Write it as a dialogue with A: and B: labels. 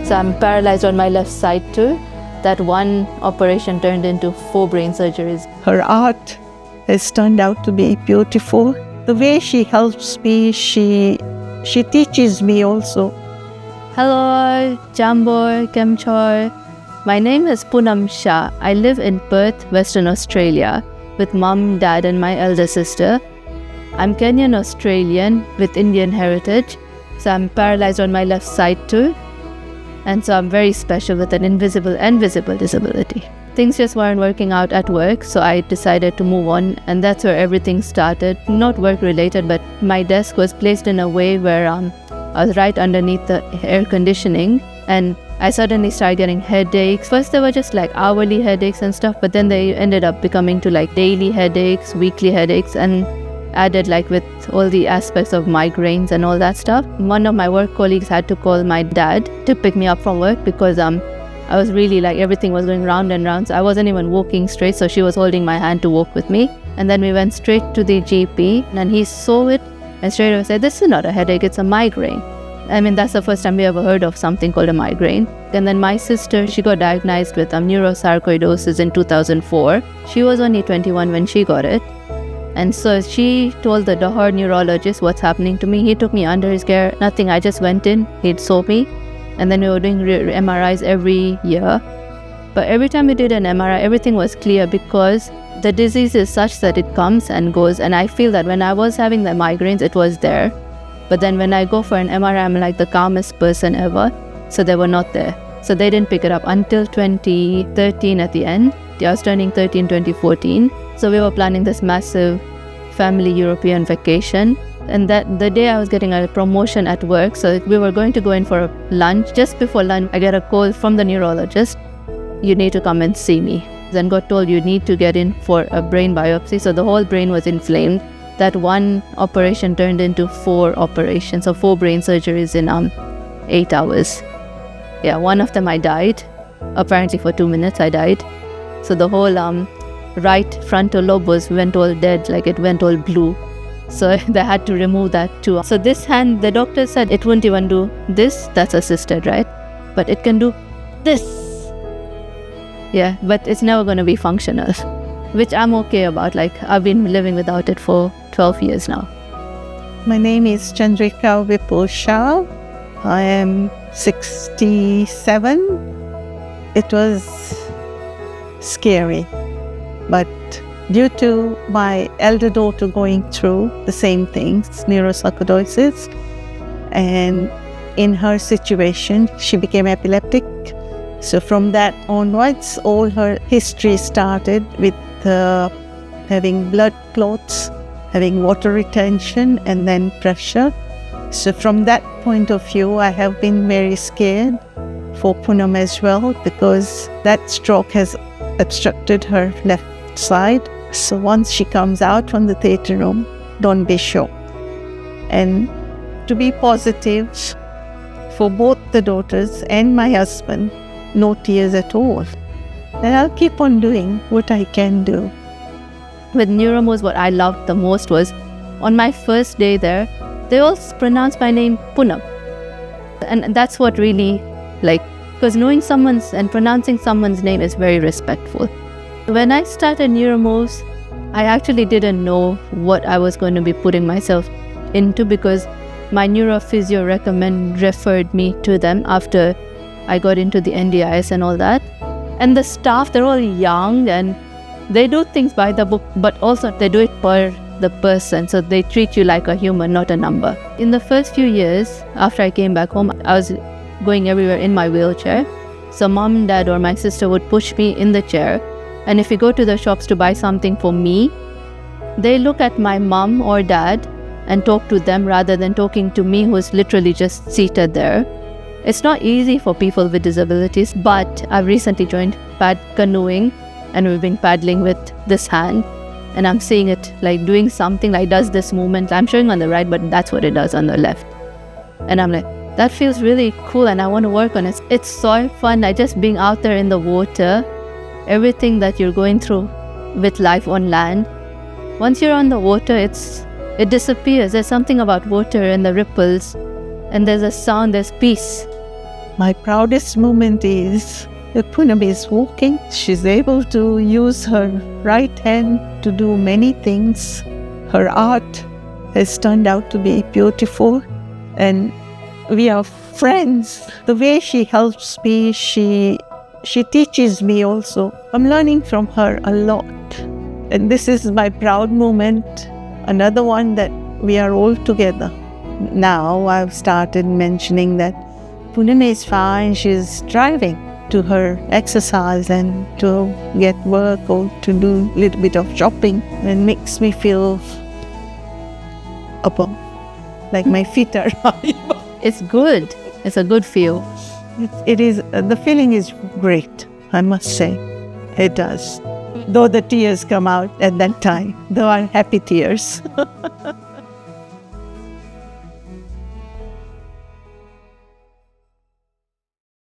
A: So I'm paralyzed on my left side too. That one operation turned into 4 brain surgeries.
B: Her art has turned out to be beautiful. The way she helps me, she teaches me also.
A: Hello, Jamboy, Kemchoy. My name is Poonam Shah. I live in Perth, Western Australia, with mum, dad, and my elder sister. I'm Kenyan Australian with Indian heritage, so I'm paralyzed on my left side too. And so I'm very special with an invisible and visible disability. Things just weren't working out at work, so I decided to move on, and that's where everything started. Not work related, but my desk was placed in a way where I was right underneath the air conditioning, and I suddenly started getting headaches. First they were just like hourly headaches and stuff, but then they ended up becoming to like daily headaches, weekly headaches, and added like with all the aspects of migraines and all that stuff. One of my work colleagues had to call my dad to pick me up from work because I was really like everything was going round and round, so I wasn't even walking straight, so she was holding my hand to walk with me. And then we went straight to the GP, and he saw it and straight away said, "This is not a headache, it's a migraine." I mean, that's the first time we ever heard of something called a migraine. And then my sister, she got diagnosed with Neurosarcoidosis in 2004. She was only 21 when she got it. And so she told her neurologist what's happening to me. He took me under his care. Nothing, I just went in, he saw me. And then we were doing MRIs every year. But every time we did an MRI, everything was clear because the disease is such that it comes and goes. And I feel that when I was having the migraines, it was there. But then when I go for an MRI, I'm like the calmest person ever. So they were not there. So they didn't pick it up until 2013 at the end. I was turning 13 in 2014. So we were planning this massive family European vacation. And that the day I was getting a promotion at work, so we were going to go in for a lunch. Just before lunch, I get a call from the neurologist. "You need to come and see me." Then got told you need to get in for a brain biopsy. So the whole brain was inflamed. That one operation turned into 4 operations, so 4 brain surgeries in 8 hours. Yeah, one of them I died. Apparently for 2 minutes I died. So the whole right frontal lobe went all dead, like it went all blue. So they had to remove that too. So this hand, the doctor said it wouldn't even do this, that's assisted, right? But it can do this. Yeah, but it's never going to be functional, which I'm okay about. Like I've been living without it for 12 years now.
B: My name is Chandrika Shah. I am 67. It was scary, but due to my elder daughter going through the same things, neurosarcoidosis, and in her situation, she became epileptic. So from that onwards, all her history started with having blood clots, having water retention, and then pressure. So from that point of view, I have been very scared for Poonam as well, because that stroke has obstructed her left side. So once she comes out from the theatre room, don't be sure. And to be positive for both the daughters and my husband, no tears at all. And I'll keep on doing what I can do.
A: With NeuroMoves, what I loved the most was on my first day there, they all pronounced my name Poonam. And that's what really, because knowing someone's and pronouncing someone's name is very respectful. When I started NeuroMoves, I actually didn't know what I was going to be putting myself into, because my neurophysio referred me to them after I got into the NDIS and all that. And the staff, they're all young and they do things by the book, but also they do it per the person. So they treat you like a human, not a number. In the first few years after I came back home, I was going everywhere in my wheelchair. So mom, dad, or my sister would push me in the chair. And if we go to the shops to buy something for me, they look at my mom or dad and talk to them rather than talking to me, who's literally just seated there. It's not easy for people with disabilities, but I've recently joined pad canoeing and we've been paddling with this hand, and I'm seeing it like doing something, like does this movement. I'm showing on the right, but that's what it does on the left. And I'm like, that feels really cool and I want to work on it. It's so fun, like just being out there in the water, everything that you're going through with life on land. Once you're on the water, it disappears. There's something about water and the ripples, and there's a sound, there's peace.
B: My proudest moment is that Poonam is walking. She's able to use her right hand to do many things. Her art has turned out to be beautiful, and we are friends. The way she helps me, she teaches me also. I'm learning from her a lot. And this is my proud moment. Another one that we are all together. Now I've started mentioning that Poonam is fine. She's driving to her exercise and to get work or to do a little bit of shopping, and makes me feel above, like my feet are high.
A: It's good. It's a good feel.
B: It is, the feeling is great, I must say. It does. Though the tears come out at that time, though are happy tears.